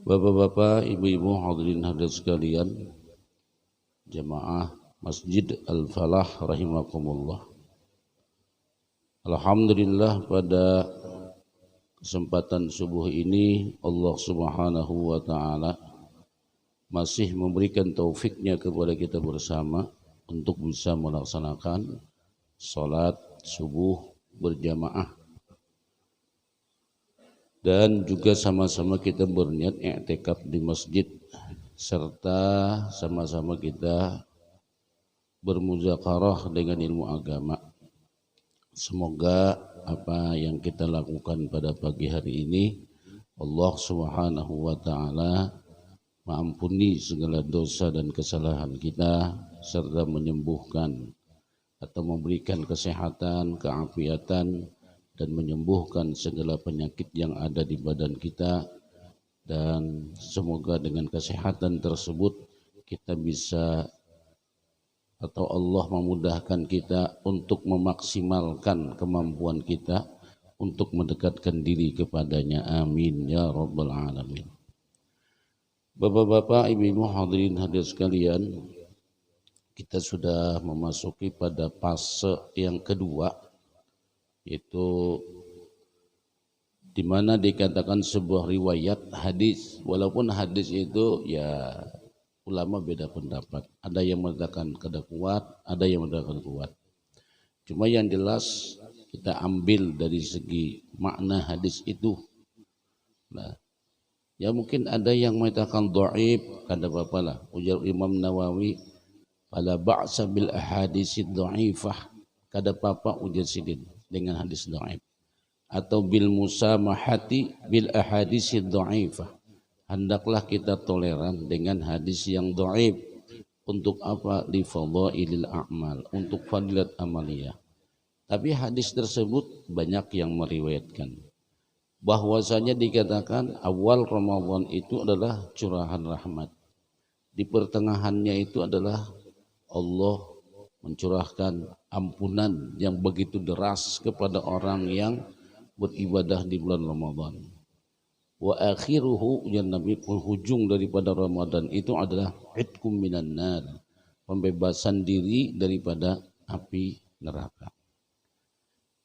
Bapak-bapak, ibu-ibu, hadirin hadirat sekalian, jamaah Masjid Al-Falah rahimakumullah. Alhamdulillah pada kesempatan subuh ini Allah Subhanahu wa taala masih memberikan taufiknya kepada kita bersama untuk bisa melaksanakan salat subuh berjamaah dan juga sama-sama kita berniat i'tikaf di masjid serta sama-sama kita bermuzakarah dengan ilmu agama. Semoga apa yang kita lakukan pada pagi hari ini Allah Subhanahu wa taala mengampuni segala dosa dan kesalahan kita serta menyembuhkan atau memberikan kesehatan, keafiatan dan menyembuhkan segala penyakit yang ada di badan kita, dan semoga dengan kesehatan tersebut kita bisa atau Allah memudahkan kita untuk memaksimalkan kemampuan kita untuk mendekatkan diri kepadanya. Amin ya rabbal alamin. Bapak-bapak, ibu-ibu, hadirin hadirat sekalian, kita sudah memasuki pada fase yang kedua, yaitu di mana dikatakan sebuah riwayat hadis, walaupun hadis itu ya ulama beda pendapat. Ada yang mengatakan kada kuat, ada yang mengatakan kuat. Cuma yang jelas kita ambil dari segi makna hadis itu. Nah, ya mungkin ada yang mengatakan dhaif, kada apa-apa lah. Ujar Imam Nawawi, "Fala ba'sa bil ahaditsid dha'ifah." Kada apa-apa ujar sidin dengan hadis dhaif. Atau bil musamahati bil ahaditsid dha'ifah. Hendaklah kita toleran dengan hadis yang dhaif. Untuk apa? Li fadhailil a'mal, untuk fadilat amaliyah. Tapi hadis tersebut banyak yang meriwayatkan bahwasanya dikatakan awal Ramadan itu adalah curahan rahmat. Di pertengahannya itu adalah Allah mencurahkan ampunan yang begitu deras kepada orang yang beribadah di bulan Ramadan. Wa akhiruhu, yang Nabi, penghujung daripada Ramadan itu adalah itqum minan nar, pembebasan diri daripada api neraka.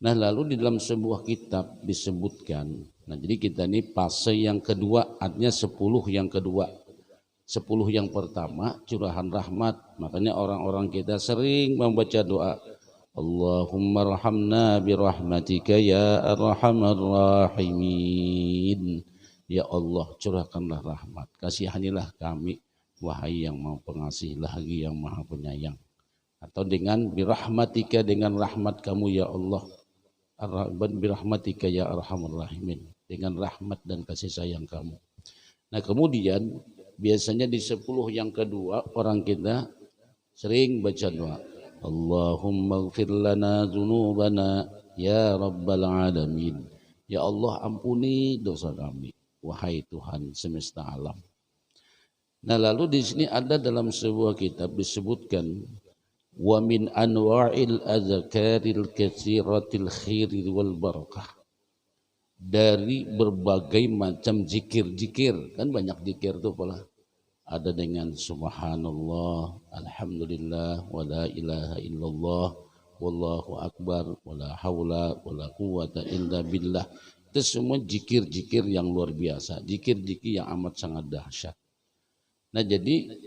Nah, lalu di dalam sebuah kitab disebutkan, nah jadi kita ini fase yang kedua, artinya 10 yang kedua. 10 yang pertama curahan rahmat, makanya orang-orang kita sering membaca doa Allahumma rahamna birahmatika ya arhamar rahimin. Ya Allah, curahkanlah rahmat, kasihanilah kami wahai yang maha pengasih lagi yang maha penyayang. Atau dengan birahmatika, dengan rahmat kamu ya Allah, birahmatika ya arhamar rahimin, dengan rahmat dan kasih sayang kamu. Nah, kemudian biasanya di 10 yang kedua orang kita sering baca doa Allahumma ighfir lana dzunubana ya rabbal alamin. Ya Allah, ampuni dosa kami wahai Tuhan semesta alam. Nah, lalu di sini ada dalam sebuah kitab disebutkan wa min anwa'il azkaril katsiratil khairi wal barakah, dari berbagai macam zikir-zikir. Kan banyak zikir tuh pula. Ada dengan subhanallah, alhamdulillah, wa la ilaha illallah, wallahu akbar, wa la haula wa la quwata illa billah. Itu semua zikir-zikir yang luar biasa, zikir-zikir yang amat sangat dahsyat. Nah, jadi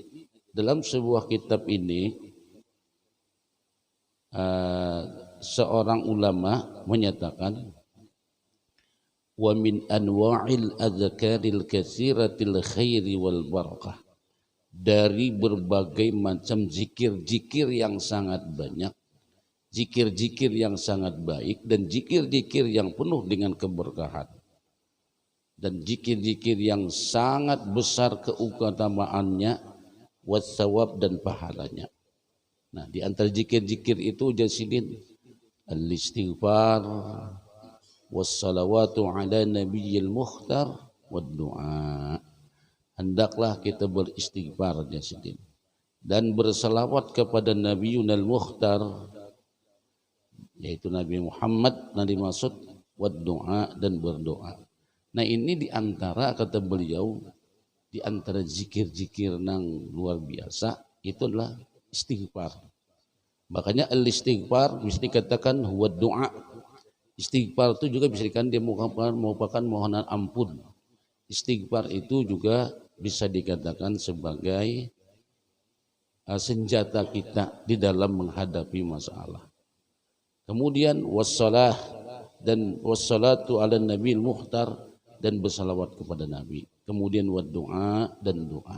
dalam sebuah kitab ini seorang ulama menyatakan wa min anwa'il adzkaril katsiratil khairi wal barakah, dari berbagai macam zikir-zikir yang sangat banyak, zikir-zikir yang sangat baik, dan zikir-zikir yang penuh dengan keberkahan, dan zikir-zikir yang sangat besar keutamaannya, wassawab, dan pahalanya. Nah, di antara zikir-zikir itu jasidin al-istighfar, wassalawatu ala nabiyil mukhtar, wad du'a. Hendaklah kita beristighfar jasidin dan berselawat kepada Nabiyunal Mukhtar, yaitu Nabi Muhammad, Nabi maksud, wad doa, dan berdoa. Nah, ini diantara kata beliau di antara zikir-zikir nang luar biasa itu adalah istighfar. Makanya al-istighfar bisa dikatakan huwa doa. Istighfar itu juga bisa dikatakan dia merupakan mohonan ampun. Istighfar itu juga bisa dikatakan sebagai senjata kita di dalam menghadapi masalah. Kemudian wassalah dan wassalatu ala nabil muhtar dan bersalawat kepada Nabi. Kemudian doa dan doa.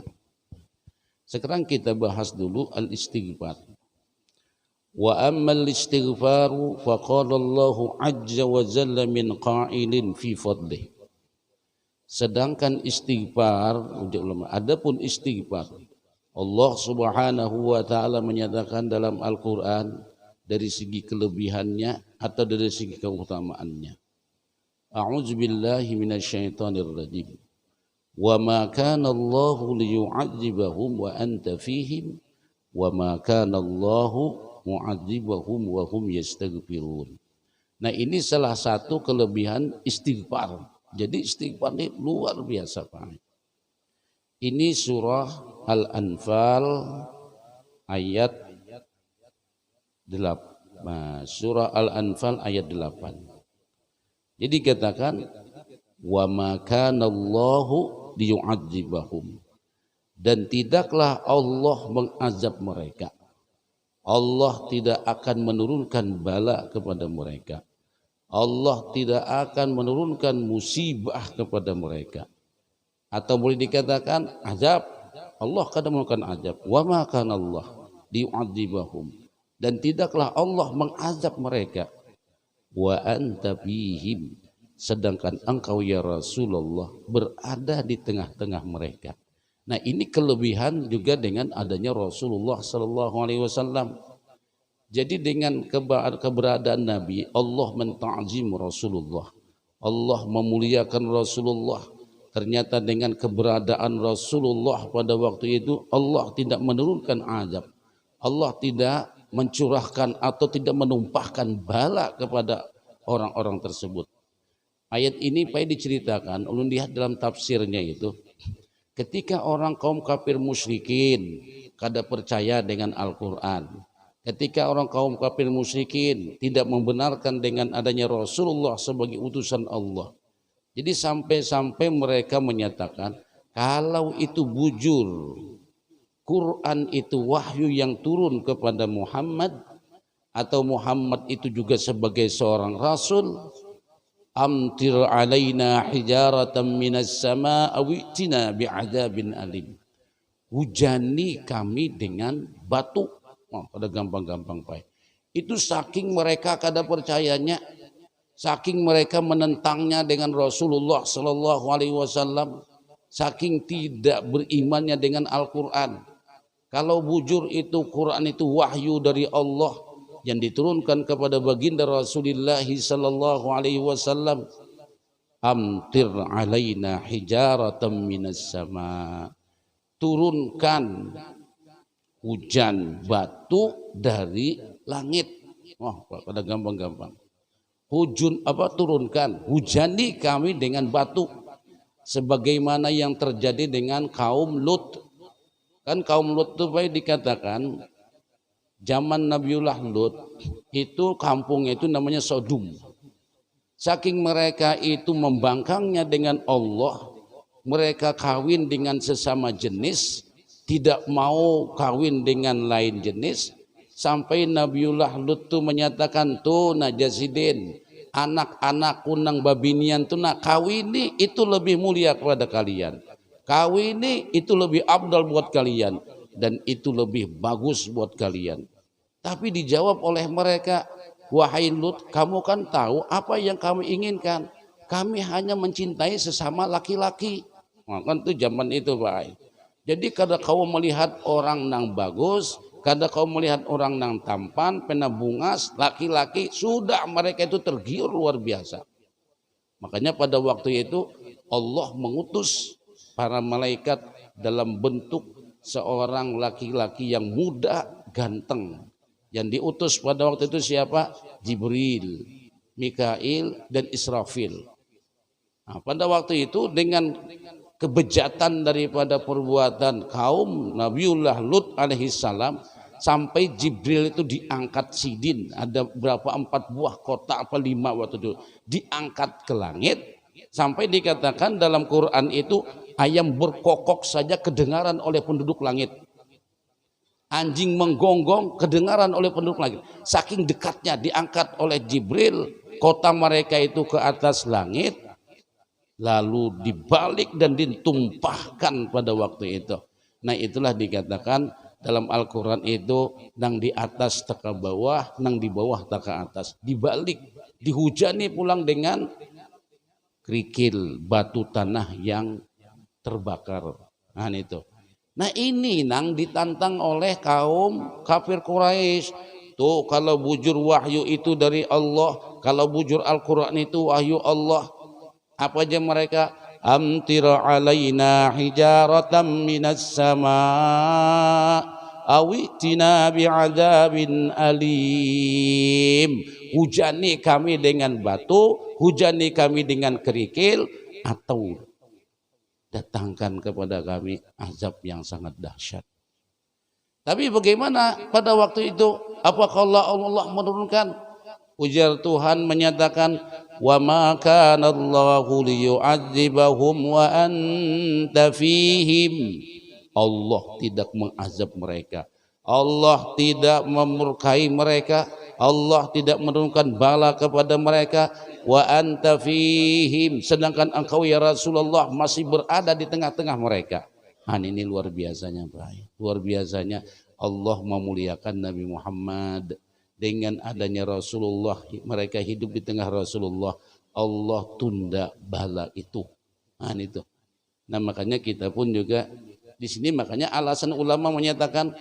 Sekarang kita bahas dulu al-istighfar. Wa ammal istighfaru faqala Allahu azza wa jalla min qa'ilin fi fadlih. Sedangkan istighfar, adapun istighfar, Allah Subhanahu wa taala menyatakan dalam Al-Qur'an dari segi kelebihannya atau dari segi keutamaannya. A'udzu billahi minasyaitonir rajim. Wa ma kana Allahu liyu'adzibahum wa anta fihim wa ma kana Allahu mu'adzibahum wa hum yastaghfirun. Nah, ini salah satu kelebihan istighfar. Jadi istighfar ini luar biasa, Pak. Ini surah Al-Anfal ayat 8. Surah Al-Anfal ayat 8. Jadi katakan wa ma kana Allahu liyu'adzibahum, dan tidaklah Allah mengazab mereka. Allah tidak akan menurunkan bala kepada mereka. Allah tidak akan menurunkan musibah kepada mereka. Atau boleh dikatakan azab. Allah kadang menurunkan azab. Wa ma kana Allah liyu'adzibahum, dan tidaklah Allah mengazab mereka. Wa anta fihim, sedangkan engkau ya Rasulullah berada di tengah-tengah mereka. Nah, ini kelebihan juga dengan adanya Rasulullah sallallahu alaihi wasallam. Jadi dengan keberadaan Nabi, Allah menta'zim Rasulullah. Allah memuliakan Rasulullah. Ternyata dengan keberadaan Rasulullah pada waktu itu, Allah tidak menurunkan azab. Allah tidak mencurahkan atau tidak menumpahkan bala kepada orang-orang tersebut. Ayat ini payah diceritakan, ulun lihat dalam tafsirnya itu, ketika orang kaum kafir musyrikin kada percaya dengan Al-Quran, ketika orang kaum kafir musyrikin tidak membenarkan dengan adanya Rasulullah sebagai utusan Allah, jadi sampai-sampai mereka menyatakan kalau itu bujur Quran itu wahyu yang turun kepada Muhammad, atau Muhammad itu juga sebagai seorang rasul, amtir alaina hijaratan minas sama awitina bi'adzabin alim. Hujani kami dengan batu. Pada gampang-gampang Pak. Itu saking mereka kada percayanya, saking mereka menentangnya dengan Rasulullah sallallahu alaihi wasallam, saking tidak berimannya dengan Al-Qur'an. Kalau bujur itu Quran itu wahyu dari Allah yang diturunkan kepada baginda Rasulullah sallallahu alaihi wasallam, amtir alaina hijaratan minas sama, turunkan hujan batu dari langit. Wah, pada gampang-gampang. Turunkan, hujani kami dengan batu, sebagaimana yang terjadi dengan kaum Lut. Kan kaum Lut itu baik dikatakan zaman Nabiullah Lut itu kampungnya itu namanya Sodom. Saking mereka itu membangkangnya dengan Allah, mereka kawin dengan sesama jenis, tidak mau kawin dengan lain jenis, sampai Nabiullah Lut itu menyatakan, tuh najasidin, anak-anak kunang babinian tuh nak kawini itu lebih mulia kepada kalian. Kawini itu lebih abdal buat kalian, dan itu lebih bagus buat kalian. Tapi dijawab oleh mereka, wahai Lut, kamu kan tahu apa yang kami inginkan. Kami hanya mencintai sesama laki-laki. Nah, kan itu zaman itu Pak. Jadi kada kau melihat orang nang bagus, kada kau melihat orang nang tampan, pena bungas, laki-laki, sudah mereka itu tergiur luar biasa. Makanya pada waktu itu Allah mengutus para malaikat dalam bentuk seorang laki-laki yang muda, ganteng. Yang diutus pada waktu itu siapa? Jibril, Mikail, dan Israfil. Nah, pada waktu itu dengan kebejatan daripada perbuatan kaum Nabiullah Lut alaihissalam, sampai Jibril itu diangkat sidin, ada berapa 4 buah kotak apa 5 waktu itu diangkat ke langit, sampai dikatakan dalam Quran itu ayam berkokok saja kedengaran oleh penduduk langit, anjing menggonggong kedengaran oleh penduduk langit, saking dekatnya diangkat oleh Jibril kota mereka itu ke atas langit, lalu dibalik dan ditumpahkan pada waktu itu. Nah itulah dikatakan dalam Al-Quran itu nang di atas tak ke bawah, nang di bawah tak ke atas, dibalik, dihujani pulang dengan kerikil batu tanah yang terbakar. Nah itu. Nah ini nang ditantang oleh kaum kafir Quraisy. Tuh kalau bujur wahyu itu dari Allah, kalau bujur Al-Quran itu wahyu Allah, apa aja mereka? Amtira alaina hijaratan minas sama awitina bi'adzabin alim. Hujani kami dengan batu, hujani kami dengan kerikil, atau datangkan kepada kami azab yang sangat dahsyat. Tapi bagaimana pada waktu itu? Apakah Allah menurunkan? Ujar Tuhan menyatakan, wa ma kana Allahu liyu'adzibahum wa anta fihim. Allah tidak mengazab mereka, Allah tidak memurkai mereka, Allah tidak menurunkan bala kepada mereka, wa anta fihim, sedangkan engkau ya Rasulullah masih berada di tengah-tengah mereka. Ini luar biasanya, Pak. Luar biasanya Allah memuliakan Nabi Muhammad. Dengan adanya Rasulullah, mereka hidup di tengah Rasulullah, Allah tunda bala itu. Itu. Nah makanya kita pun juga di sini, makanya alasan ulama menyatakan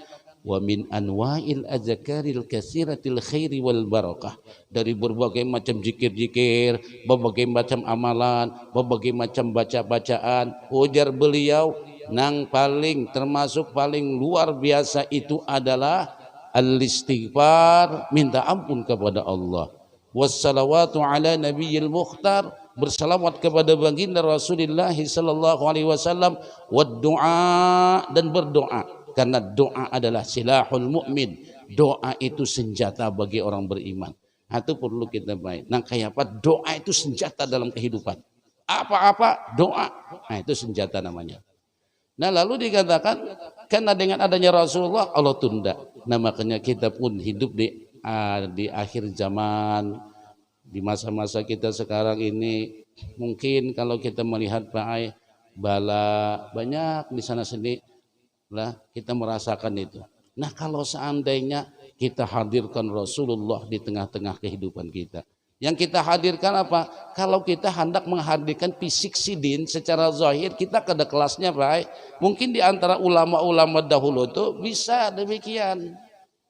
wa min anwa'il azkaril katsiratil khairi wal barakah, dari berbagai macam zikir-zikir, berbagai macam amalan, berbagai macam baca-bacaan. Ujar beliau, nang paling termasuk paling luar biasa itu adalah al-istighfar, minta ampun kepada Allah, wassalawatu ala nabiyil mukhtar, bersalawat kepada baginda Rasulullah sallallahu alaihi wasallam, wad du'a, dan berdoa, karena doa adalah silahul mukmin, doa itu senjata bagi orang beriman. Itu perlu kita baik. Nah kayak apa? Doa itu senjata dalam kehidupan. Apa-apa doa, itu senjata namanya. Nah lalu dikatakan karena dengan adanya Rasulullah Allah tunda. Nah makanya kita pun hidup di akhir zaman, di masa-masa kita sekarang ini, mungkin kalau kita melihat Pak bala banyak di sana sini lah, kita merasakan itu. Nah kalau seandainya kita hadirkan Rasulullah di tengah-tengah kehidupan kita, yang kita hadirkan apa? Kalau kita hendak menghadirkan fisik sidin secara zahir, kita kada kelasnya Pak. Mungkin di antara ulama-ulama dahulu itu bisa demikian.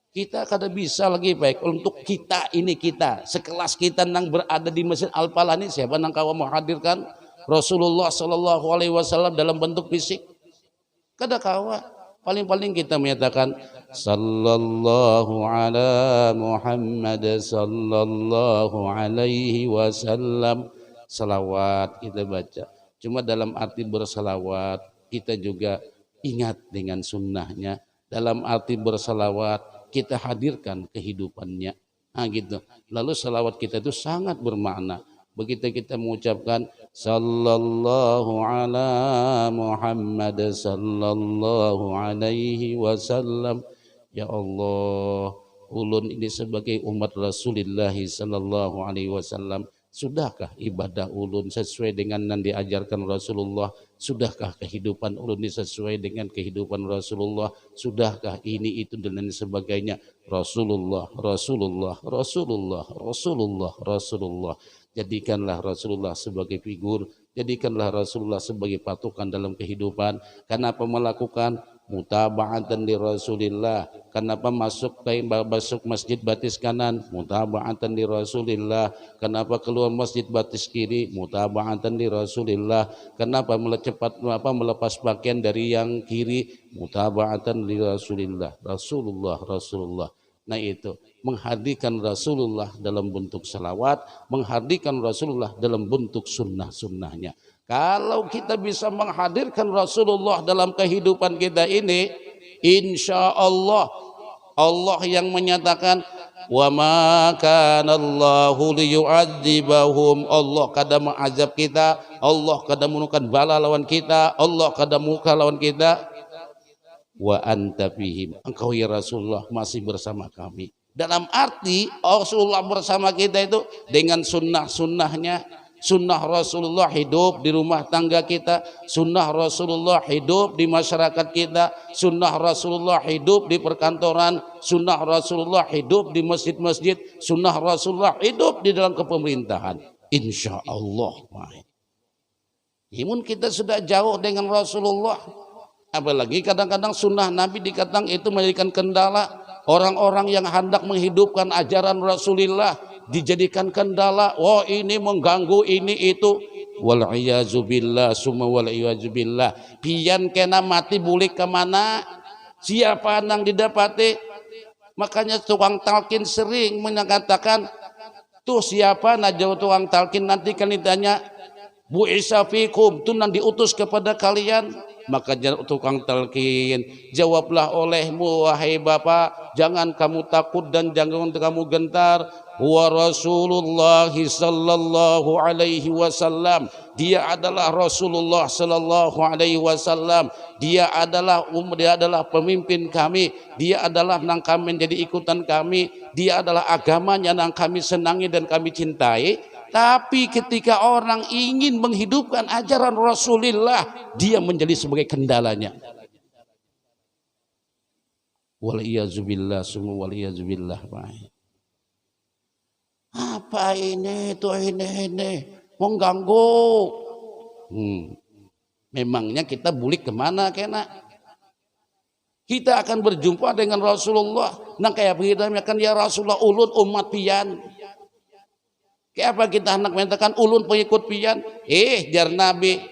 Kita kada bisa lagi baik untuk kita ini, kita sekelas kita nang berada di Masjid Al-Falah ini, siapa nang kau menghadirkan Rasulullah Sallallahu Alaihi Wasallam dalam bentuk fisik? Kada kawa. Paling-paling kita menyatakan sallallahu ala Muhammad sallallahu alaihi wasallam, salawat kita baca. Cuma dalam arti bersalawat kita juga ingat dengan sunnahnya. Dalam arti bersalawat kita hadirkan kehidupannya. Gitu. Lalu salawat kita itu sangat bermakna. Begitu kita mengucapkan sallallahu ala Muhammad sallallahu alaihi wasallam, ya Allah, ulun ini sebagai umat Rasulullah sallallahu alaihi wasallam, sudahkah ibadah ulun sesuai dengan yang diajarkan Rasulullah? Sudahkah kehidupan ulun ini sesuai dengan kehidupan Rasulullah? Sudahkah ini itu dan lain sebagainya? Rasulullah, Rasulullah, Rasulullah, Rasulullah, Rasulullah. Jadikanlah Rasulullah sebagai figur, jadikanlah Rasulullah sebagai patokan dalam kehidupan. Kenapa melakukan mutaba'atan li Rasulillah? Kenapa masuk masjid batis kanan? Mutaba'atan li Rasulillah. Kenapa keluar masjid batis kiri? Mutaba'atan li Rasulillah. Kenapa melepas pakaian dari yang kiri? Mutaba'atan li Rasulillah. Rasulullah, Rasulullah. Nah itu menghadirkan Rasulullah dalam bentuk salawat, menghadirkan Rasulullah dalam bentuk sunnah-sunnahnya. Kalau kita bisa menghadirkan Rasulullah dalam kehidupan kita ini, insya Allah Allah yang menyatakan wa ma kana Allahu liyu'adzibahum, Allah kada mengazab kita, Allah kada menukan bala lawan kita, Allah kada muka lawan kita, wa anta fihim, engkau ya Rasulullah masih bersama kami. Dalam arti Rasulullah bersama kita itu dengan sunnah-sunnahnya, sunnah Rasulullah hidup di rumah tangga kita, sunnah Rasulullah hidup di masyarakat kita, sunnah Rasulullah hidup di perkantoran, sunnah Rasulullah hidup di masjid-masjid, sunnah Rasulullah hidup di dalam kepemerintahan. Insya Allah. Imun kita sudah jauh dengan Rasulullah, apalagi kadang-kadang sunnah Nabi dikatakan itu menjadikan kendala. Orang-orang yang hendak menghidupkan ajaran Rasulullah dijadikan kendala. Wah, ini mengganggu ini itu. Wal'iyazubillah, summa wal'iyazubillah. Pian kena mati bulik kemana? Siapa yang didapati? Makanya tukang talqin sering mengatakan, tuh siapa najau tukang talqin, nanti kan ditanya, Bu Isa fikum, tuh yang diutus kepada kalian. Maka tukang talqin jawablah olehmu wahai Bapak, jangan kamu takut dan jangan kamu gentar. Wa Rasulullah sallallahu alaihi wasallam, dia adalah Rasulullah sallallahu alaihi wasallam, dia adalah pemimpin kami, dia adalah nang kami menjadi ikutan kami, dia adalah agamanya nang kami senangi dan kami cintai. Tapi ketika orang ingin menghidupkan ajaran Rasulullah, dia menjadi sebagai kendalanya. Waliyazubillah, summa waliyazubillah. Apa ini, tuh ini mengganggu. Memangnya kita bulik kemana kena? Kita akan berjumpa dengan Rasulullah. Nah kayak begitu kan ya Rasulullah ulun umat pian. Kayak apa kita hendak mengatakan ulun pengikut pian? Jar Nabi.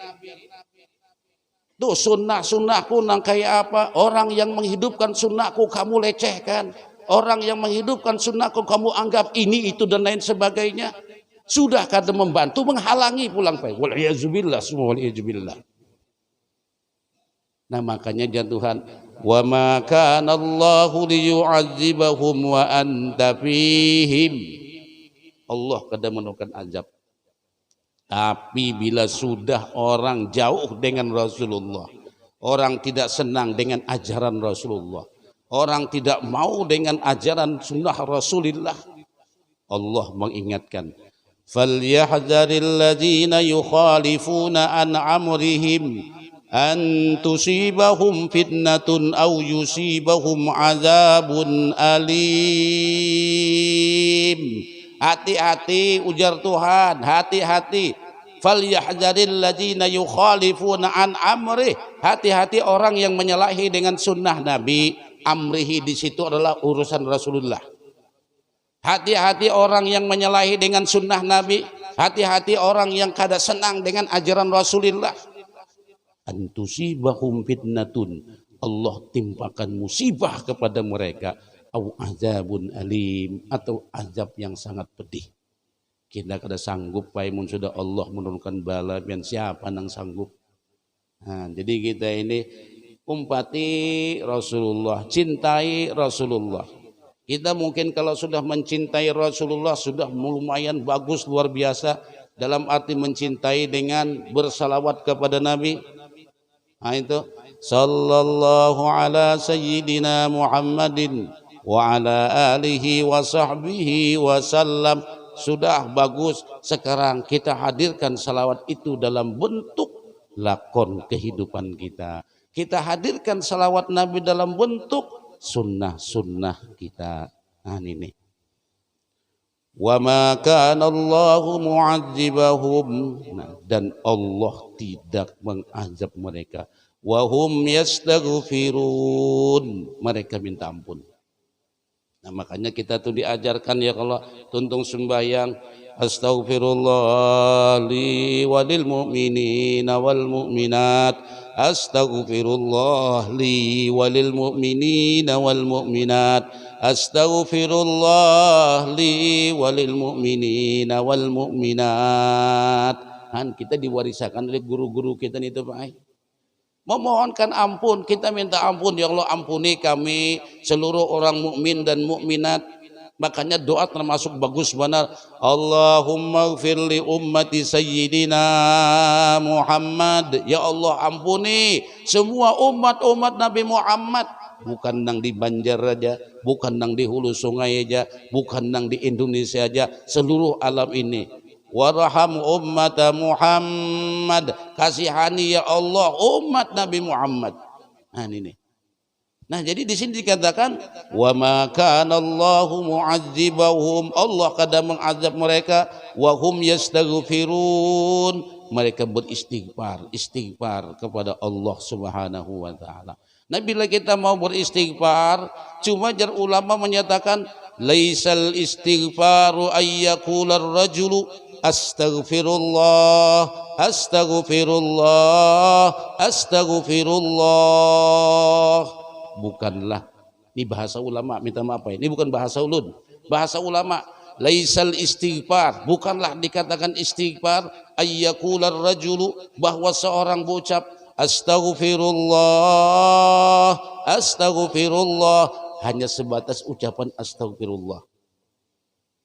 Tuh sunnahku nang kayak apa? Orang yang menghidupkan sunnahku kamu lecehkan. Orang yang menghidupkan sunnahku kamu anggap ini itu dan lain sebagainya. Sudah kada membantu, menghalangi pulang baik. Waliyazubillah, semua waliyazubillah. Nah makanya dia Tuhan, wa ma kana Allahu liyu'adzibahum wa anta fihim. Allah kadang menukan azab. Tapi bila sudah orang jauh dengan Rasulullah, orang tidak senang dengan ajaran Rasulullah, orang tidak mau dengan ajaran sunnah Rasulullah, Allah mengingatkan, falyahdzaril ladzina yukhalifuna an amrihim an tusibahum fitnatun aw yusibahum azabun alim. Hati-hati ujar Tuhan, hati-hati. Falyahdzaril ladzina yukhalifuna an amrih. Hati-hati orang yang menyalahi dengan sunnah Nabi. Amrihi di situ adalah urusan Rasulullah. Hati-hati orang yang menyalahi dengan sunnah Nabi. Hati-hati orang yang kada senang dengan ajaran Rasulullah. Antusibahum fitnatun. Allah timpakan musibah kepada mereka. Au azabun alim, atau azab yang sangat pedih. Kita kada sanggup paimun sudah Allah menurunkan bala, dan siapa nang sanggup. Nah, jadi kita ini umpati Rasulullah, cintai Rasulullah. Kita mungkin kalau sudah mencintai Rasulullah sudah lumayan bagus, luar biasa, dalam arti mencintai dengan bersalawat kepada Nabi. Nah itu sallallahu ala sayyidina Muhammadin wa ala alihi wa sahbihi wasallam. Sudah bagus. Sekarang kita hadirkan salawat itu dalam bentuk lakon kehidupan kita. Kita hadirkan salawat Nabi dalam bentuk sunnah-sunnah kita. Nah ini. Wa ma kana Allahu mu'adzibahum. Nah, dan Allah tidak mengazab mereka. Wa hum yastaghfirun. Mereka minta ampun. Nah makanya kita tuh diajarkan ya kalau tuntung sembahyang, astaghfirullah li walil mu'minina wal mu'minat, astaghfirullah li walil mu'minina wal mu'minat, astaghfirullah li walil mu'minina wal mu'minat. kita diwarisakan oleh guru-guru kita itu Pak. Memohonkan ampun, kita minta ampun, ya Allah ampuni kami seluruh orang mukmin dan mukminat. Makanya doa termasuk bagus benar. Allahumma ighfir li ummati sayyidina Muhammad. Ya Allah ampuni semua umat-umat Nabi Muhammad. Bukan nang di Banjar aja, bukan nang di hulu sungai aja, bukan nang di Indonesia aja, seluruh alam ini. Warham ummat Muhammad, kasihani ya Allah umat Nabi Muhammad. Nah ini. Nah jadi di sini dikatakan wa ma kana Allahu mu'adzibahum, Allah kadang mengazab mereka wa hum yastaghfirun, mereka beristighfar kepada Allah Subhanahu wa taala. Nah bila kita mau beristighfar, cuma jar ulama menyatakan laisal istighfaru ayyaqula ar-rajulu astaghfirullah, astaghfirullah, astaghfirullah. Bukanlah, ini bahasa ulama, minta maaf ya, ini bukan bahasa ulun, bahasa ulama. Laisal istighfar, bukanlah dikatakan istighfar ayyaqula ar-rajulu, bahwa seorang berucap astaghfirullah, astaghfirullah, hanya sebatas ucapan astaghfirullah.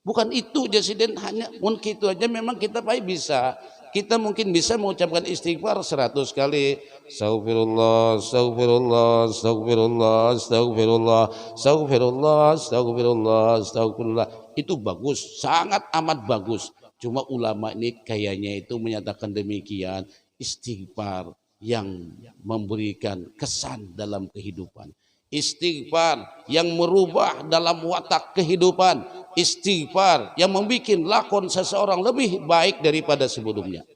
Bukan itu Jasiden, hanya mungkin itu aja. Memang kita pasti bisa, kita mungkin bisa mengucapkan istighfar 100 kali. Astagfirullah, astagfirullah, astagfirullah, astagfirullah, astagfirullah, astagfirullah, astagfirullah. Itu bagus, sangat amat bagus. Cuma ulama ini kayaknya itu menyatakan demikian, istighfar yang memberikan kesan dalam kehidupan, istighfar yang merubah dalam watak kehidupan, istighfar yang membuat lakon seseorang lebih baik daripada sebelumnya.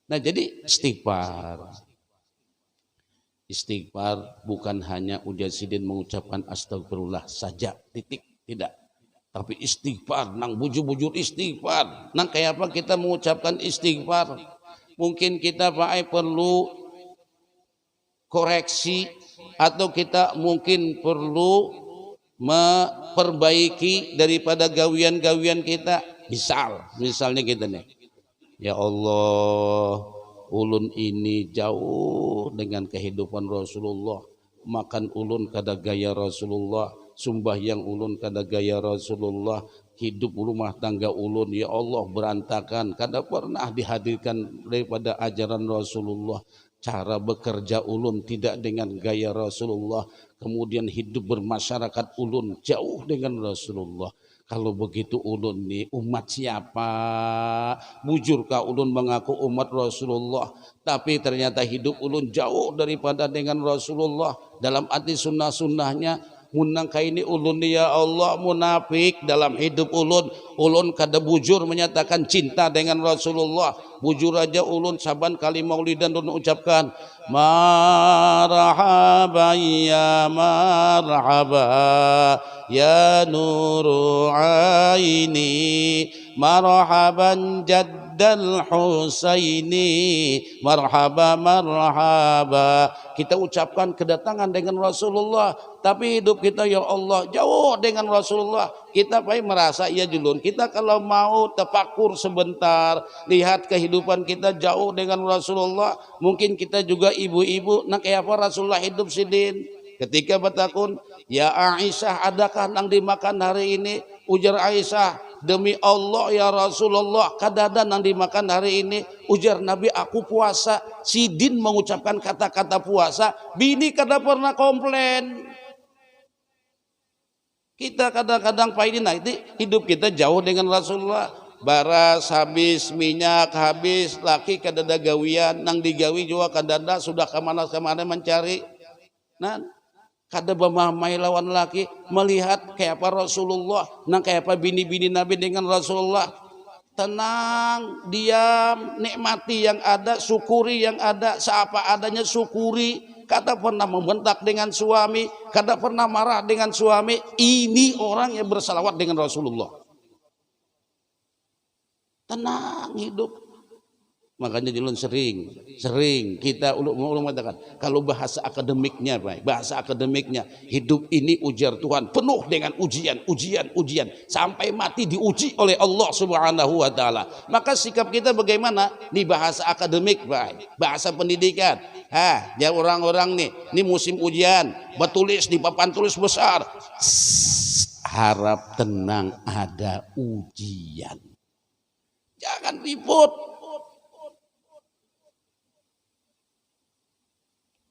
Nah jadi istighfar bukan hanya Ujasidin mengucapkan astagfirullah saja, titik, tidak. Tapi istighfar, nang bujur-bujur istighfar. Nang kayak apa kita mengucapkan istighfar? Mungkin kita Pak perlu koreksi, atau kita mungkin perlu memperbaiki daripada gawian-gawian kita. Misalnya kita nih, ya Allah, ulun ini jauh dengan kehidupan Rasulullah, makan ulun kada gaya Rasulullah, sumbahyang ulun kada gaya Rasulullah, hidup rumah tangga ulun ya Allah berantakan, kada pernah dihadirkan daripada ajaran Rasulullah. Cara bekerja ulun tidak dengan gaya Rasulullah, kemudian hidup bermasyarakat ulun jauh dengan Rasulullah. Kalau begitu ulun nih umat siapa? Bujurkah ulun mengaku umat Rasulullah, tapi ternyata hidup ulun jauh daripada dengan Rasulullah. Dalam arti sunnah-sunnahnya munang kaini ulun ya Allah munafik dalam hidup ulun. Ulun kada bujur menyatakan cinta dengan Rasulullah. Bujur aja ulun saban kali maulidan ulun ucapkan marhaba ya marhaba ya nuru aini marhaban jaddal Husaini marhaba marhaba. Kita ucapkan kedatangan dengan Rasulullah, tapi hidup kita ya Allah jauh dengan Rasulullah. Kita pasti merasa iya julun. Kita kalau mau tafakur sebentar, lihat kehidupan kita jauh dengan Rasulullah. Mungkin kita juga ibu-ibu, nah kayak apa Rasulullah hidup sidin. Ketika bertakun, ya Aisyah adakah nang dimakan hari ini? Ujar Aisyah, demi Allah ya Rasulullah kadada nang dimakan hari ini. Ujar Nabi, aku puasa. Sidin mengucapkan kata-kata puasa, bini kada pernah komplain. Kita kadang-kadang paidin, nah itu hidup kita jauh dengan Rasulullah. Baras habis, minyak habis, laki kadada gawian, nang digawi juga kadada sudah kemana-kemana mencari. Nah kada bemamai lawan laki, melihat kayak apa Rasulullah, nang kayak apa bini-bini Nabi dengan Rasulullah. Tenang, diam, nikmati yang ada, syukuri yang ada, seapa adanya syukuri. Kada pernah membentak dengan suami, kada pernah marah dengan suami. Ini orang yang bersalawat dengan Rasulullah. Tenang hidup. Makanya julun sering kita ulun mengatakan kalau bahasa akademiknya Pak, bahasa akademiknya hidup ini ujian Tuhan penuh dengan ujian sampai mati diuji oleh Allah Subhanahu wa taala. Maka sikap kita bagaimana? Di bahasa akademik Pak, bahasa pendidikan. Ya orang-orang nih, ini musim ujian, bertulis di papan tulis besar. Harap tenang ada ujian. Jangan ribut.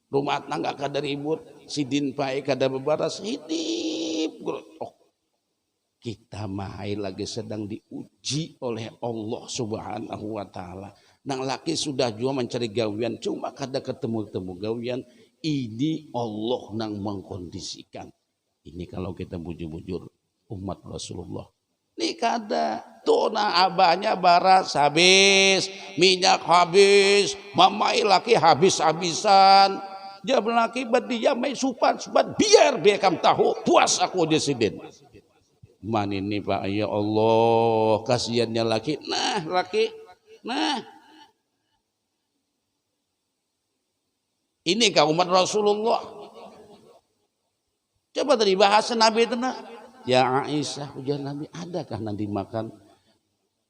Rumah tangga kada ribut, sidin pai kada bebaras hidup. Oh, kita mahai lagi sedang diuji oleh Allah Subhanahu wa taala. Nang laki sudah juga mencari gawian, cuma kada ketemu gawian. Ini Allah nang mengkondisikan. Ini kalau kita bujur-bujur umat Rasulullah. Ini kada tuh nah abahnya baras habis, minyak habis, mamai laki habis-habisan. Dia laki dia main supan biar bekam tahu puas aku dia sidin. Man ini Pak ya Allah kasihannya laki. Nah ini kau umat Rasulullah. Coba tadi bahasa Nabi itu nah. Ya Aisyah ujar Nabi adakah nanti makan?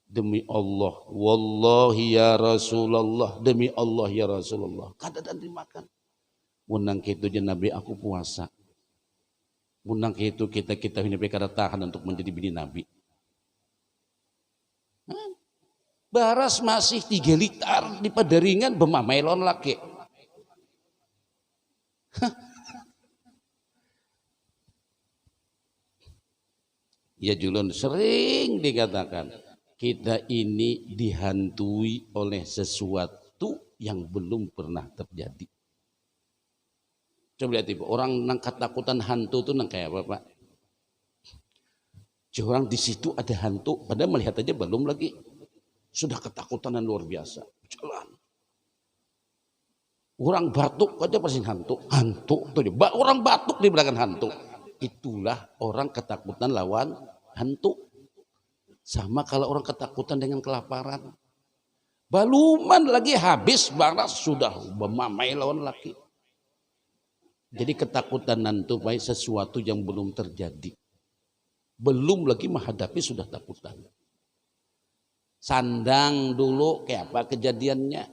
Demi Allah wallahi ya Rasulullah, demi Allah ya Rasulullah kada nanti makan. Munang itu je Nabi aku puasa. Munang itu kita ini kada tahan untuk menjadi bini Nabi. Baras masih 3 liter di padaringan bemamailon laki. Ya julun sering dikatakan kita ini dihantui oleh sesuatu yang belum pernah terjadi. Coba lihat ibu, orang nang ketakutan hantu itu nang kayak apa Pak? Orang di situ ada hantu, padahal melihat aja belum lagi. Sudah ketakutan yang luar biasa. Jalan. Orang batuk aja pasti hantu. Orang batuk di belakang hantu. Itulah orang ketakutan lawan hantu. Sama kalau orang ketakutan dengan kelaparan. Baluman lagi habis baras sudah memamai lawan laki. Jadi ketakutan nanti baik sesuatu yang belum terjadi. Belum lagi menghadapi sudah takutan. Sandang dulu kayak apa kejadiannya.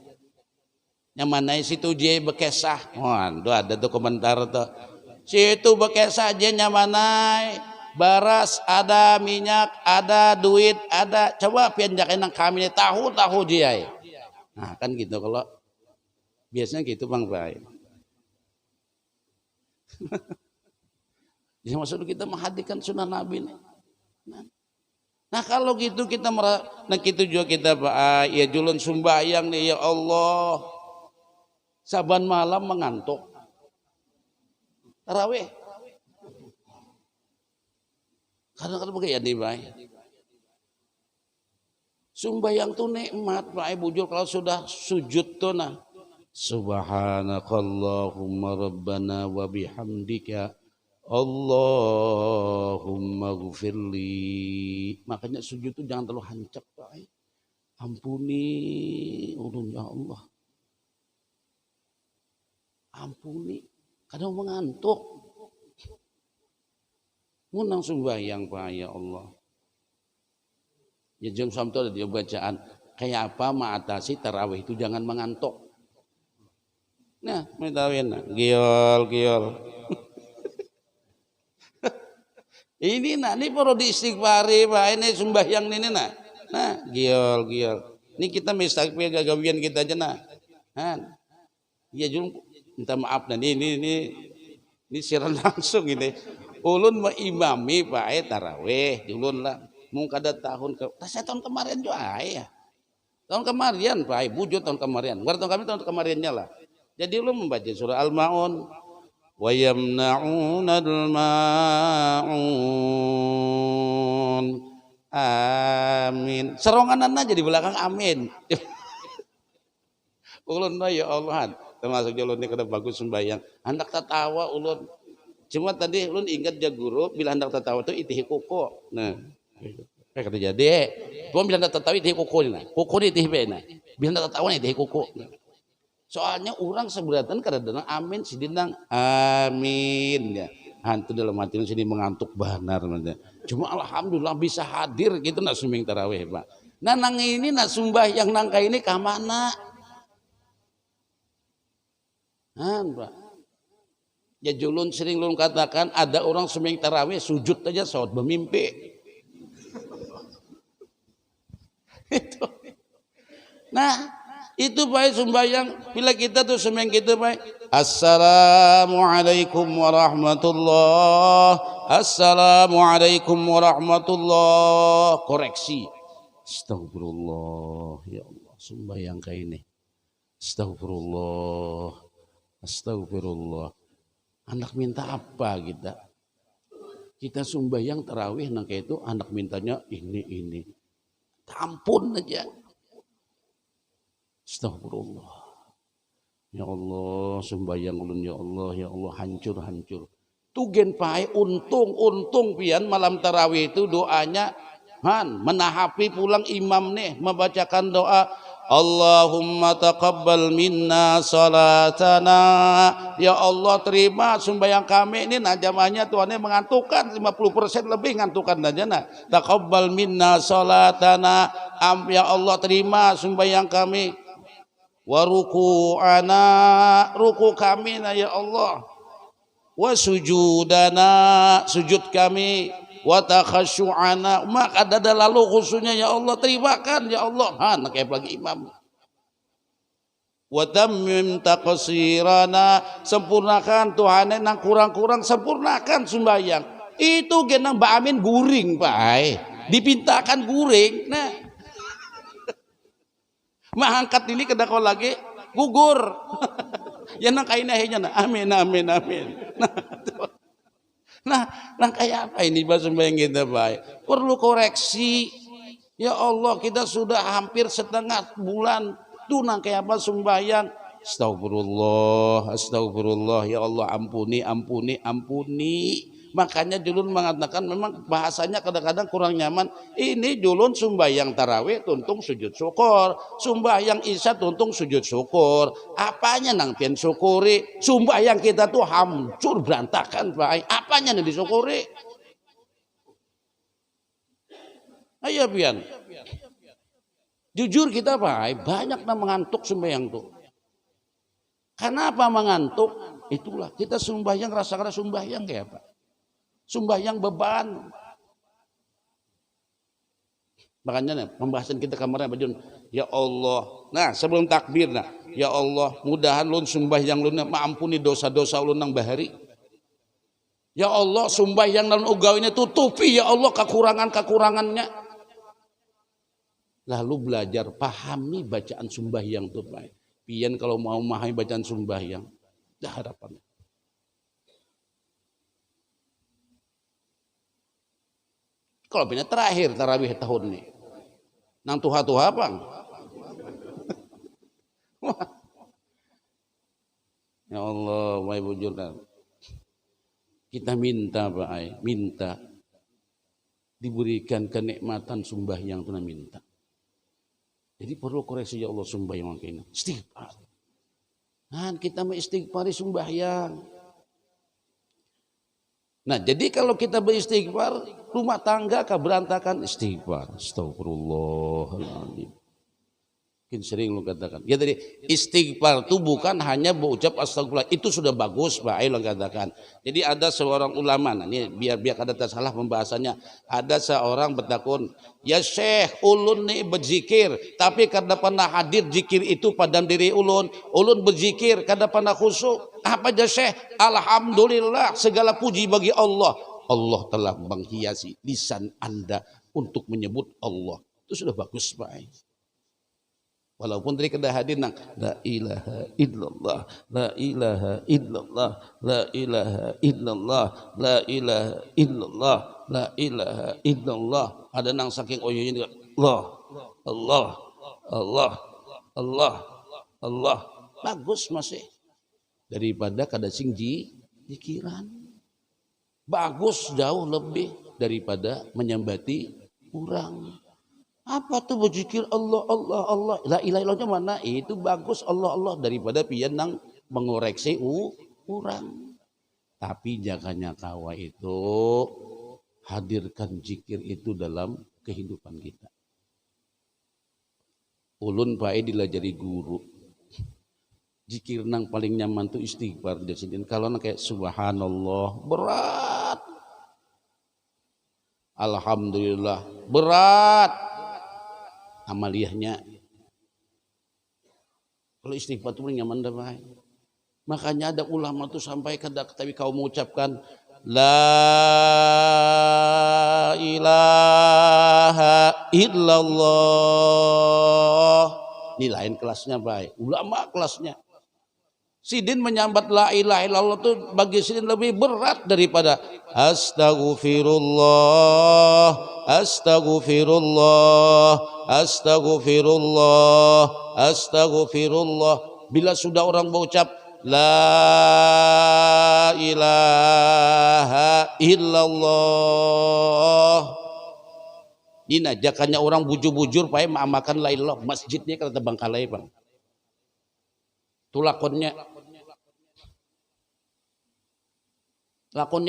Yang mana situ dia bekesah. Wah, ada tuh komentar tuh. Situ bekesah aja nyamanai. Baras ada minyak, ada duit, ada. Coba pianjakin yang kami tahu dia. Nah kan gitu kalau biasanya gitu Bang Bay. Jadi maksud kita menghadirkan sunnah Nabi nih. Nah kalau gitu kita gitu juga kita ya julun sumbayang nih ya Allah. Saban malam mengantuk. Tarawih. Kadang-kadang begini nih Pak. Sumbayang tuh nikmat Pak bujur kalau sudah sujud tuh nah. Subhanakallahumma rabbana wa bihamdika Allahumma gufirli. Makanya sujud itu jangan terlalu hancur Pak. Ampuni ulun ya Allah. Ampuni. Kadang mengantuk. Munang sumbayang Pak ya Allah. Ya jam sampai ada dia bacaan. Kayak apa mengatasi tarawih itu jangan mengantuk. Nah, mentawin giol. Ini perlu diistighfari Pak, ini sembahyang ini nah. Nah, giol. Ini kita istighfar gagawian kita aja nah. Ya jum minta maaf nah ini siaran langsung ini. Ulun mengimami Pak tarawih, ulun lah. Mungkin ada tahun tahun kemarin juga ya. Tahun kemarin Pak, bujut tahun kemarin. Tahun kami tahun kemarinnya lah. Jadi lu membaca surah Al-Maun wa yamna'una al-ma'un. Amin. Seronganan aja di belakang amin. Ulun ya Allah, termasuk ulun ini kada bagus sembahyang. Hendak tertawa ulun. Cuma tadi ulun ingat ja guru bila hendak tertawa itu itihi kuko. Nah, Kayak kata jadi, tuan bilang tak tahu itu kuku ni, kuku ni itu bena, bilang tak tahu ni itu kuku. Soalnya orang seberatan kadang-kadang amin sidinang amin ya. Hantu dalam hati sini mengantuk benar. Cuma alhamdulillah bisa hadir gitu nak sumbing tarawih Pak. Nah nang ini nak sumbah yang nangka ini ke mana? Pak. Ya julun sering lu katakan ada orang sumbing tarawih sujud aja saat bermimpi. Itu. Nah, itu baik sembahyang bila kita tuh sembahyang kita baik. Assalamualaikum warahmatullah. Assalamualaikum warahmatullah. Koreksi. Astagfirullah ya Allah, sembahyang kayak ini. Astagfirullah. Astagfirullah. Anak minta apa kita? Kita sembahyang tarawih nang kayak itu anak mintanya ini. Ampun aja. Astagfirullah. Ya Allah, sembahyang ulun ya Allah hancur. Tugen pae untung pian malam tarawih itu doanya menahapi pulang imam nih membacakan doa Allahumma taqabbal minna salatana. Ya Allah terima sembahyang kami ini najamanya Tuhannya mengantukkan 50% lebih ngantukkan najana. Taqabbal minna salatana. Ya Allah terima sembahyang kami. Wa ruku'ana, ruku kami ya Allah. Wa sujudana, sujud kami. Wa takhasyu'ana, maka ada lalu khususnya ya Allah terimakan ya Allah. Nak kayak bagi imam. Wa tammim taqsirana, sempurnakan Tuhan nang kurang-kurang sempurnakan sembahyang. Itu genang Mbak Amin guring Pak. Dipintakan guring. Nah. Mangangkat ini kedakau lagi gugur. Ya nang kainahnya nah. Amin. Nah, kayak apa ini bahasa sembahyang kita baik? Perlu koreksi. Ya Allah, kita sudah hampir setengah bulan tuh nang kayak apa sembahyang. Astagfirullah. Ya Allah, ampuni. Makanya Julun mengatakan memang bahasanya kadang-kadang kurang nyaman. Ini Julun sembahyang tarawih tuntung sujud syukur, sembahyang isya tuntung sujud syukur. Apanya nang pian syukuri? Sembahyang kita tuh hancur berantakan Pak. Apanya yang disyukuri? Ayo pian. Jujur kita Pak, banyak nang mengantuk sembahyang tuh. Kenapa mengantuk? Itulah kita sembahyang rasa-rasa sembahyang kayak apa? Sembahyang beban. Makanya nih, pembahasan kita kemarin Bajun, ya Allah. Nah, sebelum takbir nah, ya Allah, mudahan lun sembahyang lun maampuni dosa-dosa lun nang bahari. Ya Allah, sembahyang lun ugawinya tutupi ya Allah kekurangannya. Lalu belajar pahami bacaan sembahyang tuh baik. Pian kalau mau memahami bacaan sembahyang, dah harapannya. Kalau benar terakhir tarawih tahun ini, nang tuha-tuha bang. Ya Allah, wahai bujurna, kita minta Pak, minta diberikan kenikmatan sembahyang itu minta. Jadi perlu koreksi ya Allah sembahyang ini. Istighfar. Nah, kita mengistighfari sembahyang. Nah, jadi kalau kita beristighfar, rumah tangga keberantakan istighfar. Astagfirullahaladzim. Mungkin sering lu katakan. Ya tadi istighfar itu bukan hanya berucap astagfirullah. Itu sudah bagus Pak. Ayo katakan. Jadi ada seorang ulama. Nah, ini biar ada salah pembahasannya. Ada seorang bertakun. Ya Syekh ulun nih berzikir. Tapi karena pernah hadir zikir itu pada diri ulun. Ulun berzikir karena pernah khusyuk. Apa aja Syekh? Alhamdulillah segala puji bagi Allah. Allah telah menghiasi lisan Anda untuk menyebut Allah. Itu sudah bagus Pak. Walaupun tadi kada hadir nang la ilaha illallah, la ilaha illallah, la ilaha illallah, la ilaha illallah, la ilaha illallah. Ada nang saking oyonya Allah. Bagus masih daripada kada sing pikiran. Bagus jauh lebih daripada menyembati kurang. Apa tuh berzikir Allah Allah Allah. La ilaha illallahnya mana? Itu bagus Allah Allah daripada pian nang mengoreksi kurang. Tapi jangannya kawa itu hadirkan zikir itu dalam kehidupan kita. Ulun pae dilajari guru. Zikir nang paling nyaman tuh istighfar di sini. Kalau kayak subhanallah berat. Alhamdulillah berat. Amaliyahnya. Kalau istighfar itu paling nyaman dah baik. Makanya ada ulama tuh sampai tapi kau mengucapkan la ilaha illallah. Ini lain kelasnya baik. Ulama kelasnya. Sidin menyambat la ilaha illallah itu bagi Sidin lebih berat daripada astagfirullah, astagfirullah, astagfirullah, astagfirullah. Bila sudah orang berucap la ilaha illallah, ini ajakannya orang bujur-bujur pakai mengamalkan la ilallah. Masjidnya kalau terbangkalai bang. Itu lakonnya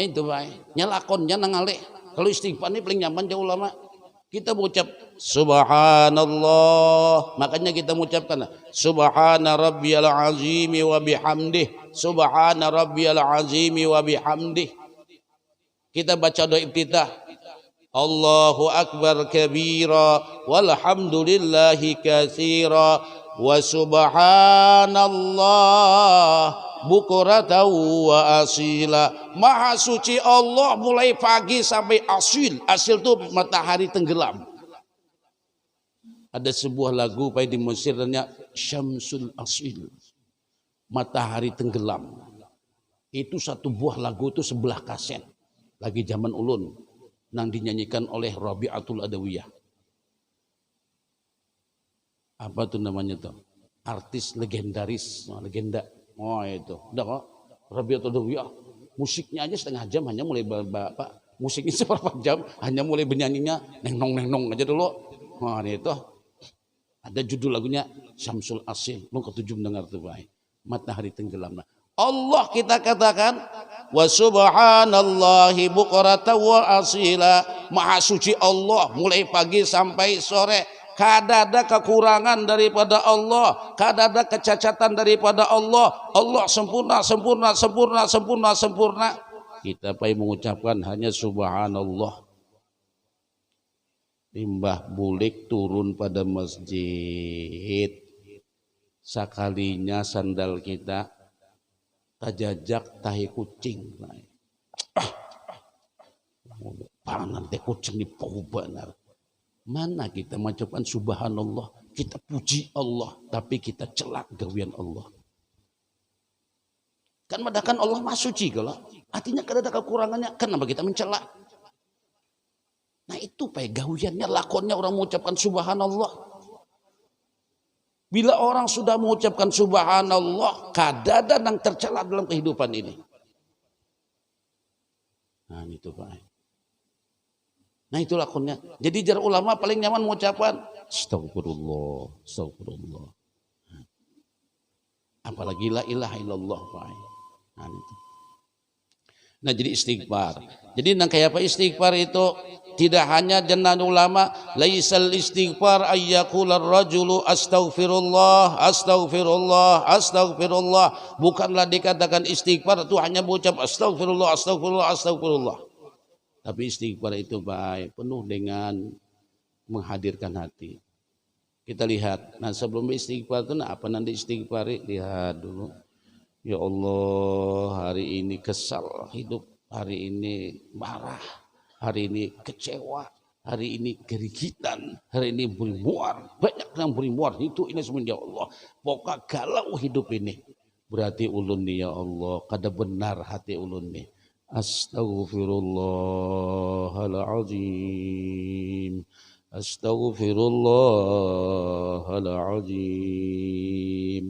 itu baik. Lakonnya nangale. Kalau istighfar ini paling nyaman jauh ulama. Kita mengucap subhanallah. Makanya kita mengucapkan subhana rabbiyal azimi wa bihamdih. Subhana rabbiyal azimi wa bihamdih. Kita baca doa iftitah. Allahu akbar kabira walhamdulillahi katsira wa subhanallah bukuratan wa asila. Maha suci Allah mulai pagi sampai asil. Asil itu matahari tenggelam. Ada sebuah lagu di Mesir namanya Syamsul Asil, matahari tenggelam. Itu satu buah lagu itu sebelah kaset. Lagi zaman ulun nang dinyanyikan oleh Rabi'atul Adawiyah. Apa tuh namanya tuh? Artis legendaris, legenda. Oh itu, udah kok Rabi'atul Adawiyah. Musiknya aja setengah jam hanya mulai musiknya seberapa jam hanya mulai bernyanyinya neng-nong aja dulu. Wah itu ada judul lagunya Syamsul Asil. Lu ketujuh mendengar tuh baik. Matahari tenggelam. Allah kita katakan wa subhanallahi bukratan wa asila. Maha suci Allah mulai pagi sampai sore. Kada ada kekurangan daripada Allah, kada ada kecacatan daripada Allah. Allah sempurna, sempurna, sempurna, sempurna, sempurna. Kita mengucapkan hanya subhanallah. Limbah bulik turun pada masjid. Sekalinya sandal kita tajajak tahi kucing. Pangan teh kucing di benar. Mana kita mengucapkan subhanallah, kita puji Allah, tapi kita celak gawian Allah. Kan madakan Allah maha suci kalau. Artinya kada ada kekurangannya, kenapa kita mencela? Nah itu gawiannya, lakonnya orang mengucapkan subhanallah. Bila orang sudah mengucapkan subhanallah, kada ada yang tercela dalam kehidupan ini. Nah itu Pak. Nah itu lakonnya. Jadi jar ulama paling nyaman mengucapkan astagfirullah, astagfirullah. Apalagi la ilaha illallah Pak. Nah, itu. Nah jadi istighfar. Jadi nang kayak apa istighfar itu tidak hanya jenah ulama laisal istighfar ayyaqula ar-rajulu astaghfirullah astaghfirullah astaghfirullah. Bukanlah dikatakan istighfar itu hanya mengucap astaghfirullah astaghfirullah astaghfirullah. Tapi istighfar itu baik, penuh dengan menghadirkan hati. Kita lihat, nah sebelum istighfar itu apa nanti istighfar? Lihat dulu. Ya Allah, hari ini kesal hidup, hari ini marah, hari ini kecewa, hari ini gerigitan, hari ini berimuar, banyak yang berimuar, itu ini semuanya ya Allah. Pokoknya galau hidup ini. Berarti ulun nih ya Allah, kada benar hati ulun nih. Astaghfirullahaladzim, astaghfirullahaladzim.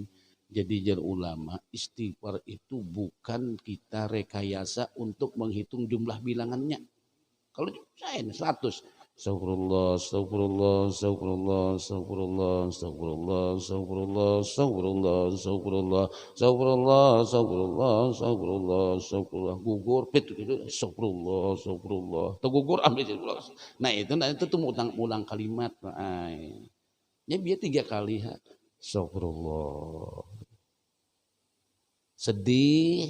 Jadi jar ulama istighfar itu bukan kita rekayasa untuk menghitung jumlah bilangannya. Kalau saya 100, Astagfirullah, astagfirullah, astagfirullah, astagfirullah, astagfirullah, astagfirullah, astagfirullah, astagfirullah, astagfirullah, astagfirullah, astagfirullah, astagfirullah, gugur, astagfirullah, astagfirullah, gugur ambil. Nah itu tuh ulang kalimat, ya biar 3 kali, astagfirullah, sedih,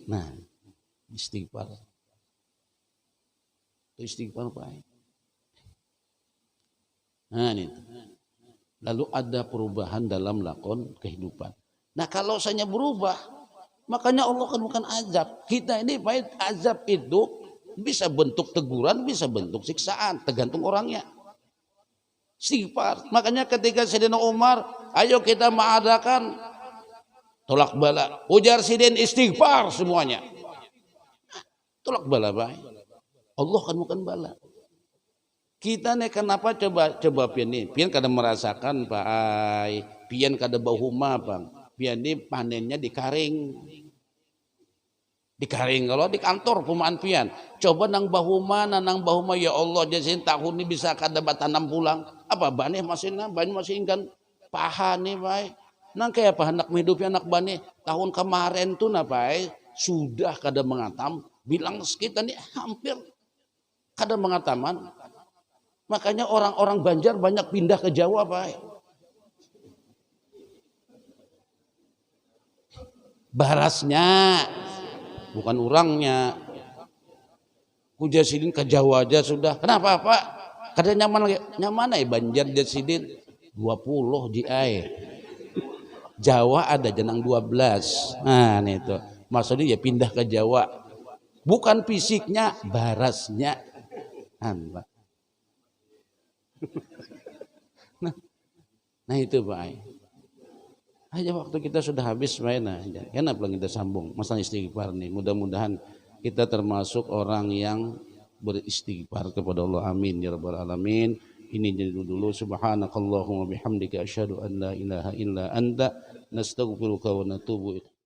nah istighfar, itu istighfar baik. Nah ini. Lalu ada perubahan dalam lakon kehidupan. Nah kalau saya berubah, makanya Allah kan bukan azab. Kita ini baik azab itu bisa bentuk teguran, bisa bentuk siksaan, tergantung orangnya. Istighfar. Makanya ketika Sayyidina Umar, ayo kita mengadakan tolak bala. Ujar Sidin istighfar semuanya. Tolak bala baik. Allah kan bukan bala. Kita nih kenapa coba pian kada merasakan Pak Ai, pian kada bahuma Bang. Pian ini panennya di karing. Kalau di kantor pumaan pian. Coba nang bahuma ya Allah jasin tahun ini bisa kada batanam pulang. Apa bane masih ingkan paha nih baik. Nang kayak apa anak hidupnya anak bane tahun kemarin tuh napai sudah kada mengatam bilang kita nih hampir kada mengataman. Makanya orang-orang Banjar banyak pindah ke Jawa, Pak. Barasnya, bukan orangnya. Kujasidin ke Jawa aja sudah. Kenapa, Pak? Kadang nyaman lagi. Nyaman ya Banjar Jasidin 20 GI. Jawa ada jenang 12. Nah, itu. Maksudnya ya pindah ke Jawa. Bukan fisiknya, barasnya. Pak. Nah itu Pak Ai. Aja waktu kita sudah habis Pak. Nah, kenapa kita sambung masalah istighfar nih. Mudah-mudahan kita termasuk orang yang beristighfar kepada Allah. Amin ya rabbal alamin. Ini jadi dulu subhanakallahumma bihamdika asyhadu an la ilaha illa anta nastaghfiruka wa natubu ilaik.